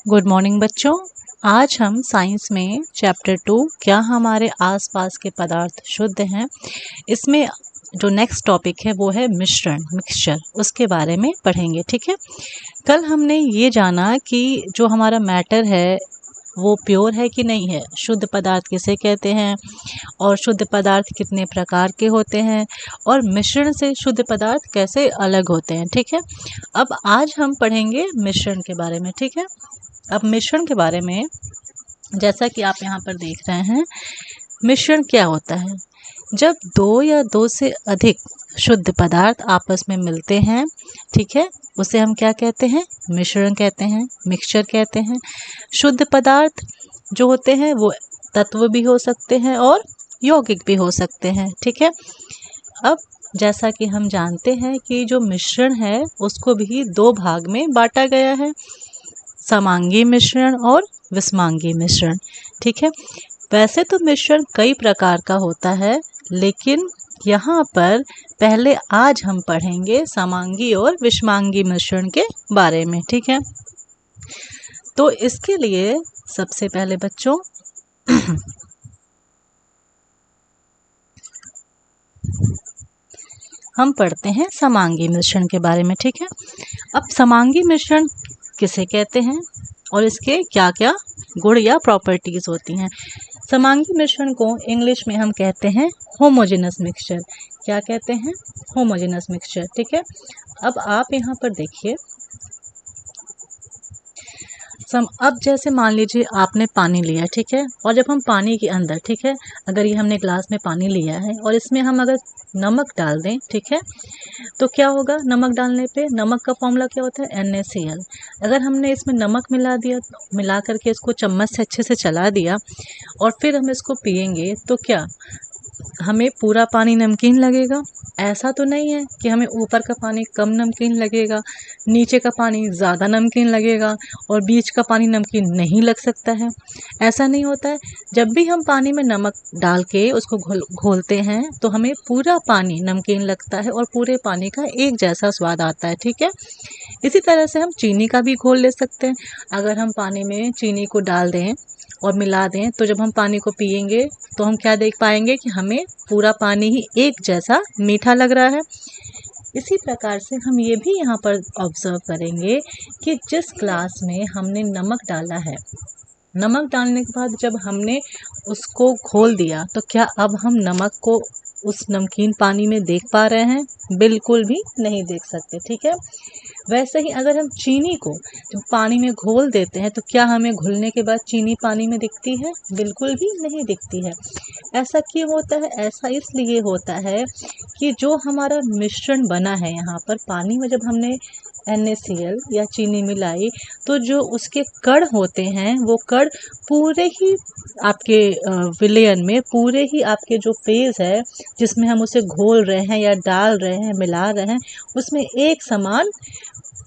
Good morning बच्चों। आज हम साइंस में चैप्टर 2 क्या हमारे आसपास के पदार्थ शुद्ध हैं, इसमें जो नेक्स्ट टॉपिक है वो है मिश्रण, मिक्सचर, उसके बारे में पढ़ेंगे। ठीक है। कल हमने ये जाना कि जो हमारा मैटर है वो प्योर है कि नहीं है, शुद्ध पदार्थ किसे कहते हैं और शुद्ध पदार्थ कितने प्रकार के होते हैं और मिश्रण से शुद्ध पदार्थ कैसे अलग होते हैं। ठीक है। अब आज हम पढ़ेंगे मिश्रण के बारे में। ठीक है। अब मिश्रण के बारे में जैसा कि आप यहाँ पर देख रहे हैं, मिश्रण क्या होता है? जब दो या दो से अधिक शुद्ध पदार्थ आपस में मिलते हैं, ठीक है, उसे हम क्या कहते हैं? मिश्रण कहते हैं, मिक्सचर कहते हैं। शुद्ध पदार्थ जो होते हैं वो तत्व भी हो सकते हैं और यौगिक भी हो सकते हैं। ठीक है। अब जैसा कि हम जानते हैं कि जो मिश्रण है उसको भी दो भाग में बांटा गया है, समांगी मिश्रण और विषमांगी मिश्रण। ठीक है। वैसे तो मिश्रण कई प्रकार का होता है, लेकिन यहाँ पर पहले आज हम पढ़ेंगे समांगी और विषमांगी मिश्रण के बारे में। ठीक है। तो इसके लिए सबसे पहले बच्चों हम पढ़ते हैं समांगी मिश्रण के बारे में। ठीक है। अब समांगी मिश्रण किसे कहते हैं और इसके क्या क्या गुण या प्रॉपर्टीज होती हैं? समांगी मिश्रण को इंग्लिश में हम कहते हैं होमोजेनस मिक्सचर। क्या कहते हैं? Homogeneous mixture. ठीक है। अब आप यहाँ पर देखिए, अब जैसे मान लीजिए आपने पानी लिया, ठीक है, और जब हम पानी के अंदर, ठीक है, अगर ये हमने ग्लास में पानी लिया है और इसमें हम अगर नमक डाल दें, ठीक है, तो क्या होगा? नमक डालने पे नमक का फॉर्मूला क्या होता है? NaCl। अगर हमने इसमें नमक मिला दिया, मिला करके इसको चम्मच से अच्छे से चला दिया और फिर हम इसको पिएंगे तो क्या हमें पूरा पानी नमकीन लगेगा? ऐसा तो नहीं है कि हमें ऊपर का पानी कम नमकीन लगेगा, नीचे का पानी ज़्यादा नमकीन लगेगा और बीच का पानी नमकीन नहीं लग सकता है। ऐसा नहीं होता है। जब भी हम पानी में नमक डाल के उसको घोलते हैं तो हमें पूरा पानी नमकीन लगता है और पूरे पानी का एक जैसा स्वाद आता है। ठीक है। इसी तरह से हम चीनी का भी घोल ले सकते हैं। अगर हम पानी में चीनी को डाल दें और मिला दें तो जब हम पानी को पिएंगे तो हम क्या देख पाएंगे कि हमें पूरा पानी ही एक जैसा मीठा लग रहा है। इसी प्रकार से हम ये भी यहाँ पर ऑब्जर्व करेंगे कि जिस ग्लास में हमने नमक डाला है, नमक डालने के बाद जब हमने उसको घोल दिया तो क्या अब हम नमक को उस नमकीन पानी में देख पा रहे हैं? बिल्कुल भी नहीं देख सकते। ठीक है। वैसे ही अगर हम चीनी को जब पानी में घोल देते हैं तो क्या हमें घुलने के बाद चीनी पानी में दिखती है? बिल्कुल भी नहीं दिखती है। ऐसा क्यों होता है? ऐसा इसलिए होता है कि जो हमारा मिश्रण बना है यहाँ पर पानी में, जब हमने NaCl या चीनी मिलाई तो जो उसके कण होते हैं वो कण पूरे ही आपके विलयन में, पूरे ही आपके जो फेज है जिसमें हम उसे घोल रहे हैं या डाल रहे हैं, मिला रहे हैं, उसमें एक समान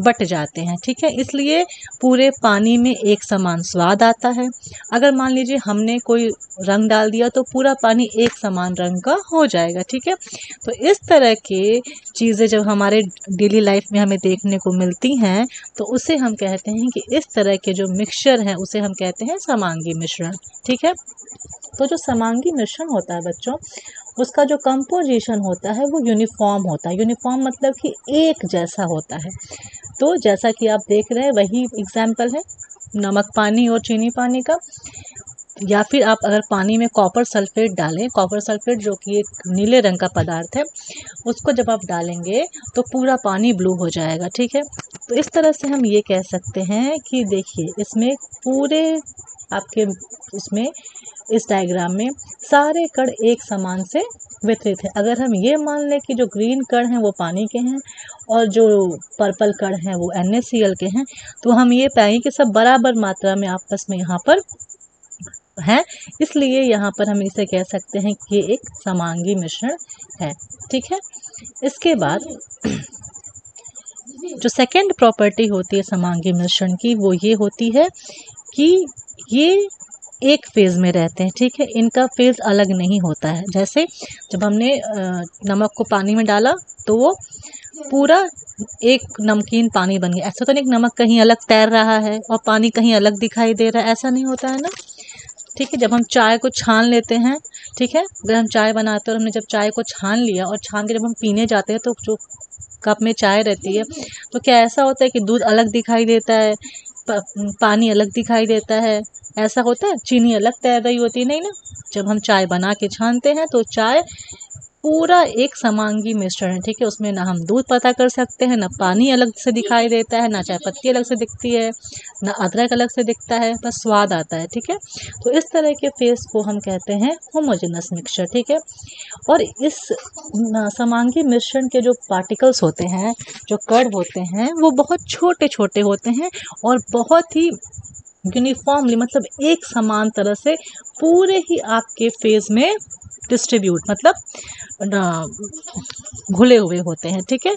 बट जाते हैं। ठीक है। इसलिए पूरे पानी में एक समान स्वाद आता है। अगर मान लीजिए हमने कोई रंग डाल दिया तो पूरा पानी एक समान रंग का हो जाएगा। ठीक है। तो इस तरह के चीज़ें जब हमारे डेली लाइफ में हमें देखने को मिलती हैं तो उसे हम कहते हैं कि इस तरह के जो मिक्सचर हैं उसे हम कहते हैं समांगी मिश्रण। ठीक है। तो जो समांगी मिश्रण होता है बच्चों, उसका जो कंपोजिशन होता है वो यूनिफॉर्म होता है। यूनिफॉर्म मतलब कि एक जैसा होता है। तो जैसा कि आप देख रहे हैं वही एग्जाम्पल है नमक पानी और चीनी पानी का। या फिर आप अगर पानी में कॉपर सल्फेट डालें, कॉपर सल्फेट जो कि एक नीले रंग का पदार्थ है, उसको जब आप डालेंगे तो पूरा पानी ब्लू हो जाएगा। ठीक है। तो इस तरह से हम ये कह सकते हैं कि देखिए इसमें पूरे आपके उसमें इस डायग्राम में सारे कण एक समान से वितरित है। अगर हम ये मान लें कि जो ग्रीन कण हैं वो पानी के हैं और जो पर्पल कण हैं वो NaCl के हैं, तो हम ये पाएंगे कि सब बराबर मात्रा में आपस में यहाँ पर हैं। इसलिए यहाँ पर हम इसे कह सकते हैं कि ये एक समांगी मिश्रण है। ठीक है। इसके बाद जो सेकेंड प्रॉपर्टी होती है समांगी मिश्रण की वो ये होती है कि ये एक फेज में रहते हैं। ठीक है। इनका फेज अलग नहीं होता है। जैसे जब हमने नमक को पानी में डाला तो वो पूरा एक नमकीन पानी बन गया। ऐसा तो नहीं नमक कहीं अलग तैर रहा है और पानी कहीं अलग दिखाई दे रहा है, ऐसा नहीं होता है ना। ठीक है, जब हम चाय को छान लेते हैं, ठीक है, अगर हम चाय बनाते हैं और हमने जब चाय को छान लिया और छान के जब हम पीने जाते हैं तो जो कप में चाय रहती है, तो क्या ऐसा होता है कि दूध अलग दिखाई देता है, पानी अलग दिखाई देता है, ऐसा होता है? चीनी अलग तैर रही होती है, नहीं ना। जब हम चाय बना के छानते हैं तो चाय पूरा एक समांगी मिश्रण है, ठीक है। उसमें ना हम दूध पता कर सकते हैं, ना पानी अलग से दिखाई देता है, ना चाय पत्ती अलग से दिखती है, ना अदरक अलग से दिखता है, बस स्वाद आता है, ठीक है। तो इस तरह के फेस को हम कहते हैं होमोजेनस मिक्सचर, ठीक है। और इस समांगी मिश्रण के जो पार्टिकल्स होते हैं, जो कण होते हैं, वो बहुत छोटे छोटे होते हैं और बहुत ही यूनिफॉर्मली, मतलब एक समान तरह से पूरे ही आपके फेस में डिस्ट्रीब्यूट, मतलब घुले हुए होते हैं, ठीक है।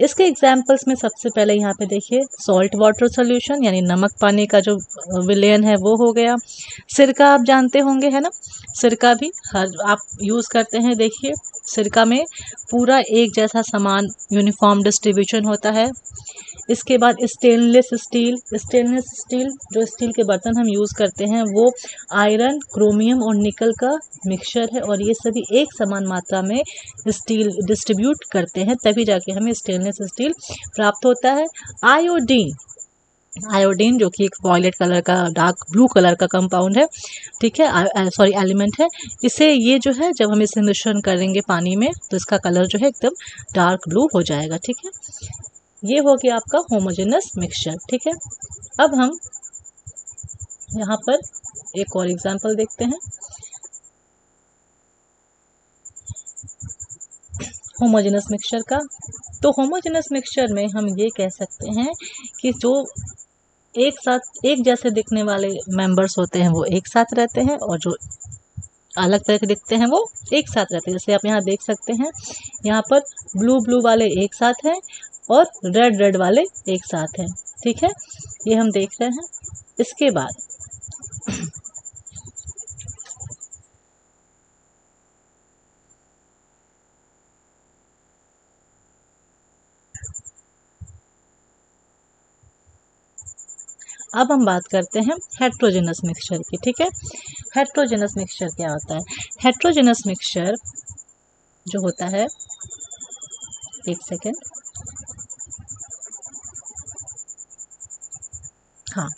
इसके एग्जाम्पल्स में सबसे पहले यहाँ पे देखिए सॉल्ट वाटर सॉल्यूशन, यानी नमक पानी का जो विलयन है वो हो गया। सिरका आप जानते होंगे, है ना। सिरका भी हर आप यूज़ करते हैं। देखिए सिरका में पूरा एक जैसा समान यूनिफॉर्म डिस्ट्रीब्यूशन होता है। इसके बाद स्टेनलेस स्टील, स्टेनलेस स्टील जो स्टील के बर्तन हम यूज़ करते हैं वो आयरन, क्रोमियम और निकल का मिक्सचर है और ये सभी एक समान मात्रा में स्टील डिस्ट्रीब्यूट करते हैं, तभी जाके हमें स्टेनलेस स्टील प्राप्त होता है। आयोडीन, आयोडीन जो कि एक वॉयलेट कलर का, डार्क ब्लू कलर का कंपाउंड है, ठीक है, सॉरी एलिमेंट है। इसे ये जो है जब हम इसे मिश्रण करेंगे पानी में तो इसका कलर जो है एकदम डार्क ब्लू हो जाएगा, ठीक है। ये हो गया आपका होमोजेनस मिक्सचर, ठीक है। अब हम यहाँ पर एक और एग्जांपल देखते हैं होमोजेनस मिक्सचर का। तो होमोजेनस मिक्सचर में हम ये कह सकते हैं कि जो एक साथ एक जैसे दिखने वाले मेंबर्स होते हैं वो एक साथ रहते हैं और जो अलग तरह के दिखते हैं वो एक साथ रहते हैं। जैसे आप यहाँ देख सकते हैं, यहाँ पर ब्लू ब्लू वाले एक साथ हैं और रेड रेड वाले एक साथ हैं, ठीक है, ये हम देख रहे हैं। इसके बाद अब हम बात करते हैं हेट्रोजेनस मिक्सचर की, ठीक है। हेट्रोजेनस मिक्सचर क्या होता है? हेट्रोजेनस मिक्सचर जो होता है, एक सेकेंड, हाँ,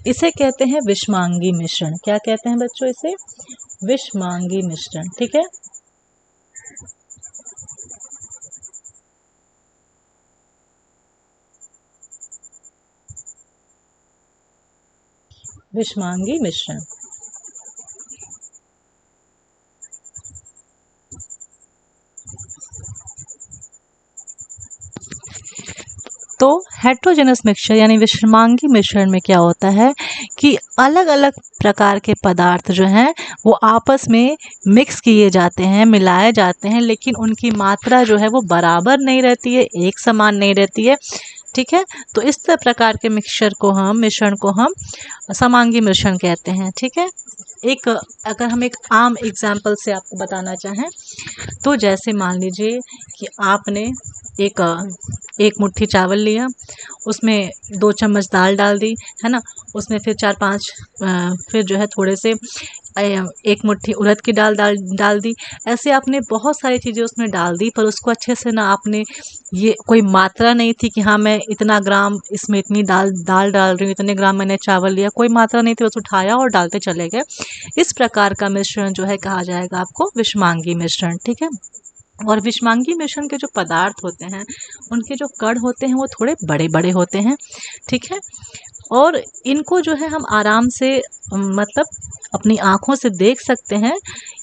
इसे कहते हैं विषमांगी मिश्रण। क्या कहते हैं बच्चों इसे? विषमांगी मिश्रण, ठीक है। विषमांगी मिश्रण। तो हेट्रोजेनस मिक्सचर यानी विषमांगी मिश्रण में क्या होता है कि अलग अलग प्रकार के पदार्थ जो हैं वो आपस में मिक्स किए जाते हैं, मिलाए जाते हैं, लेकिन उनकी मात्रा जो है वो बराबर नहीं रहती है, एक समान नहीं रहती है, ठीक है। तो इस प्रकार के मिश्रण को हम समांगी मिश्रण कहते हैं, ठीक है। एक अगर हम एक आम एग्जाम्पल से आपको बताना चाहें तो जैसे मान लीजिए कि आपने एक एक मुट्ठी चावल लिया, उसमें 2 चम्मच दाल डाल दी, है ना। उसमें फिर 4-5 फिर जो है थोड़े से 1 मुट्ठी उड़द की दाल डाल दी। ऐसे आपने बहुत सारी चीज़ें उसमें डाल दी, पर उसको अच्छे से ना आपने, ये कोई मात्रा नहीं थी कि हाँ मैं इतना ग्राम इसमें इतनी दाल डाल रही हूँ, इतने ग्राम मैंने चावल लिया, कोई मात्रा नहीं थी, बस उठाया और डालते चले गए। इस प्रकार का मिश्रण जो है कहा जाएगा आपको विषमांगी मिश्रण, ठीक है। और विषमांगी मिश्रण के जो पदार्थ होते हैं उनके जो कण होते हैं वो थोड़े बड़े बड़े होते हैं, ठीक है। और इनको जो है हम आराम से मतलब अपनी आँखों से देख सकते हैं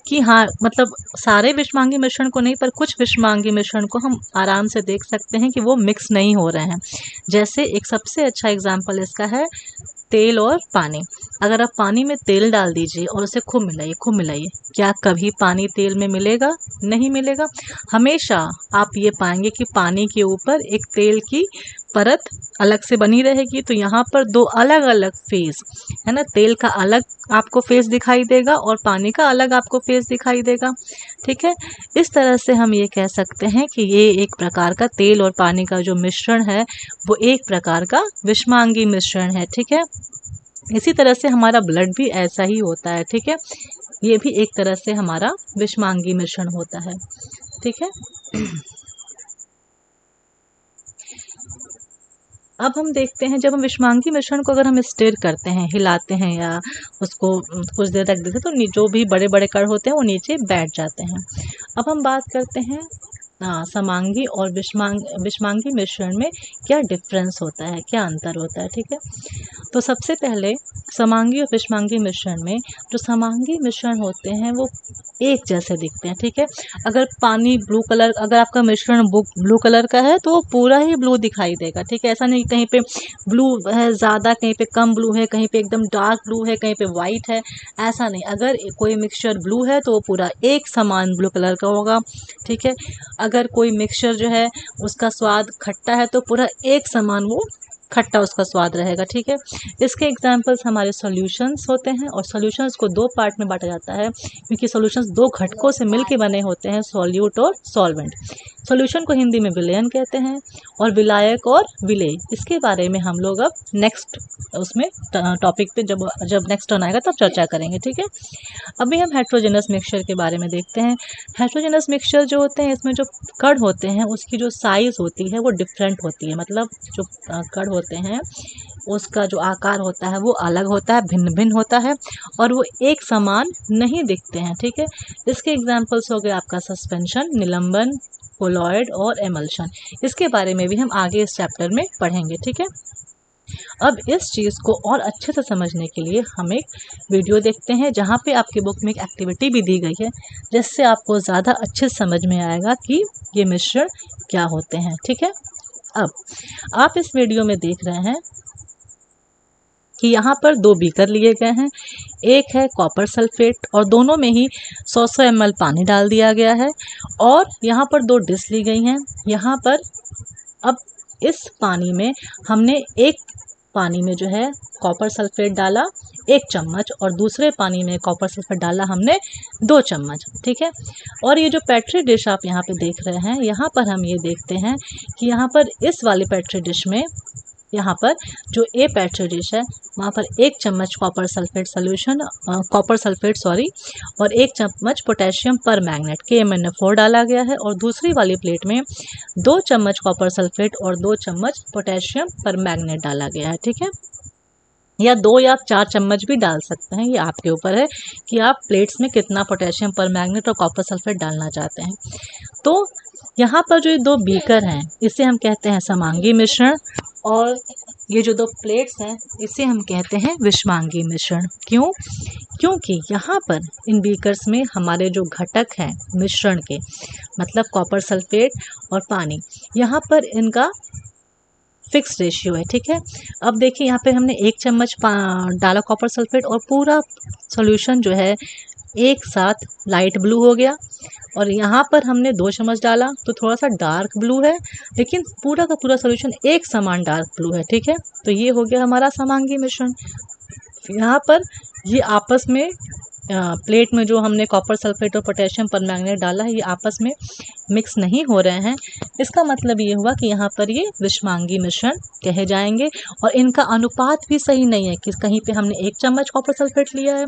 कि हाँ, मतलब सारे विषमांगी मिश्रण को नहीं, पर कुछ विषमांगी मिश्रण को हम आराम से देख सकते हैं कि वो मिक्स नहीं हो रहे हैं। जैसे एक सबसे अच्छा एग्जाम्पल इसका है तेल और पानी। अगर आप पानी में तेल डाल दीजिए और उसे खूब मिलाइए, क्या कभी पानी तेल में मिलेगा? नहीं मिलेगा। हमेशा आप ये पाएंगे कि पानी के ऊपर एक तेल की परत अलग से बनी रहेगी। तो यहाँ पर दो अलग अलग फेस है ना, तेल का अलग आपको फेस दिखाई देगा और पानी का अलग आपको फेस दिखाई देगा। ठीक है, इस तरह से हम ये कह सकते हैं कि ये एक प्रकार का तेल और पानी का जो मिश्रण है वो एक प्रकार का विषमांगी मिश्रण है। ठीक है, इसी तरह से हमारा ब्लड भी ऐसा ही होता है। ठीक है, ये भी एक तरह से हमारा विषमांगी मिश्रण होता है। ठीक है, अब हम देखते हैं जब हम विषमांगी मिश्रण को अगर हम स्टिर करते हैं, हिलाते हैं या उसको कुछ देर तक देते हैं तो जो भी बड़े बड़े कण होते हैं वो नीचे बैठ जाते हैं। अब हम बात करते हैं समांगी और विषमांगी मिश्रण में क्या डिफरेंस होता है, क्या अंतर होता है। ठीक है, तो सबसे पहले समांगी और विषमांगी मिश्रण में जो समांगी मिश्रण होते हैं वो एक जैसे दिखते हैं। ठीक है, अगर पानी ब्लू कलर, अगर आपका मिश्रण ब्लू कलर का है तो वो पूरा ही ब्लू दिखाई देगा। ठीक है, ऐसा नहीं कहीं पे ब्लू है ज़्यादा, कहीं पे कम ब्लू है, कहीं पे एकदम डार्क ब्लू है, कहीं पे वाइट है, ऐसा नहीं। अगर कोई मिक्सचर ब्लू है तो वो पूरा एक समान ब्लू कलर का होगा। ठीक है, अगर कोई मिक्सचर जो है उसका स्वाद खट्टा है तो पूरा एक समान वो खट्टा उसका स्वाद रहेगा। ठीक है, इसके एग्जाम्पल्स हमारे सॉल्यूशंस होते हैं और सॉल्यूशंस को दो पार्ट में बांटा जाता है क्योंकि सॉल्यूशंस दो घटकों से मिलकर बने होते हैं, सॉल्यूट और सॉल्वेंट। सॉल्यूशन को हिंदी में विलयन कहते हैं और विलायक और विलेय, इसके बारे में हम लोग अब नेक्स्ट उसमें टॉपिक पे जब नेक्स्ट टर्न आएगा तब चर्चा करेंगे। ठीक है, अभी हम हेट्रोजेनस मिक्सचर के बारे में देखते हैं। हेट्रोजेनस मिक्सचर जो होते हैं इसमें जो कण होते हैं उसकी जो साइज़ होती है वो डिफरेंट होती है, मतलब जो कण होते हैं उसका जो आकार होता है वो अलग होता है, भिन्न भिन्न होता है और वो एक समान नहीं दिखते हैं। ठीक है, इसके एग्जाम्पल्स हो गए आपका सस्पेंशन, निलंबन, कोलॉइड और एमल्शन। इसके बारे में भी हम आगे इस चैप्टर में पढ़ेंगे। ठीक है, अब इस चीज़ को और अच्छे से समझने के लिए हम एक वीडियो देखते हैं जहाँ पे आपकी बुक में एक एक्टिविटी भी दी गई है जिससे आपको ज़्यादा अच्छे से समझ में आएगा कि ये मिश्रण क्या होते हैं। ठीक है, अब आप इस वीडियो में देख रहे हैं कि यहाँ पर दो बीकर लिए गए हैं, एक है कॉपर सल्फेट और दोनों में ही 100 ml पानी डाल दिया गया है और यहाँ पर दो डिश ली गई हैं। यहाँ पर अब इस पानी में हमने एक पानी में जो है कॉपर सल्फेट डाला 1 चम्मच और दूसरे पानी में कॉपर सल्फेट डाला हमने 2 चम्मच। ठीक है, और ये जो पेट्री डिश आप यहाँ पे देख रहे हैं, यहाँ पर हम ये देखते हैं कि यहाँ पर इस वाली पेट्री डिश में, यहाँ पर जो ए पेट्री डिश है वहाँ पर 1 चम्मच कॉपर सल्फेट और 1 चम्मच पोटेशियम पर मैग्नेट KMnO4 डाला गया है और दूसरी वाली प्लेट में 2 चम्मच कॉपर सल्फेट और 2 चम्मच पोटेशियम पर मैग्नेट डाला गया है। ठीक है, या 2 या 4 चम्मच भी डाल सकते हैं, ये आपके ऊपर है कि आप प्लेट्स में कितना पोटेशियम पर मैग्नेट और कॉपर सल्फेट डालना चाहते हैं। तो यहाँ पर जो दो बीकर हैं इसे हम कहते हैं समांगी मिश्रण और ये जो दो प्लेट्स हैं इसे हम कहते हैं विषमांगी मिश्रण। क्यों? क्योंकि यहाँ पर इन बीकर्स में हमारे जो घटक हैं मिश्रण के, मतलब कॉपर सल्फेट और पानी, यहाँ पर इनका फिक्स रेशियो है। ठीक है, अब देखिए यहाँ पे हमने 1 चम्मच डाला कॉपर सल्फेट और पूरा सॉल्यूशन जो है एक साथ लाइट ब्लू हो गया और यहाँ पर हमने 2 चम्मच डाला तो थोड़ा सा डार्क ब्लू है, लेकिन पूरा का पूरा सॉल्यूशन एक समान डार्क ब्लू है। ठीक है, तो ये हो गया हमारा समांगी मिश्रण। यहाँ पर ये आपस में प्लेट में जो हमने कॉपर सल्फेट और पोटेशियम परमैंगनेट डाला है ये आपस में मिक्स नहीं हो रहे हैं। इसका मतलब ये हुआ कि यहाँ पर ये विषमांगी मिश्रण कहे जाएंगे और इनका अनुपात भी सही नहीं है कि कहीं पे हमने 1 चम्मच कॉपर सल्फेट लिया है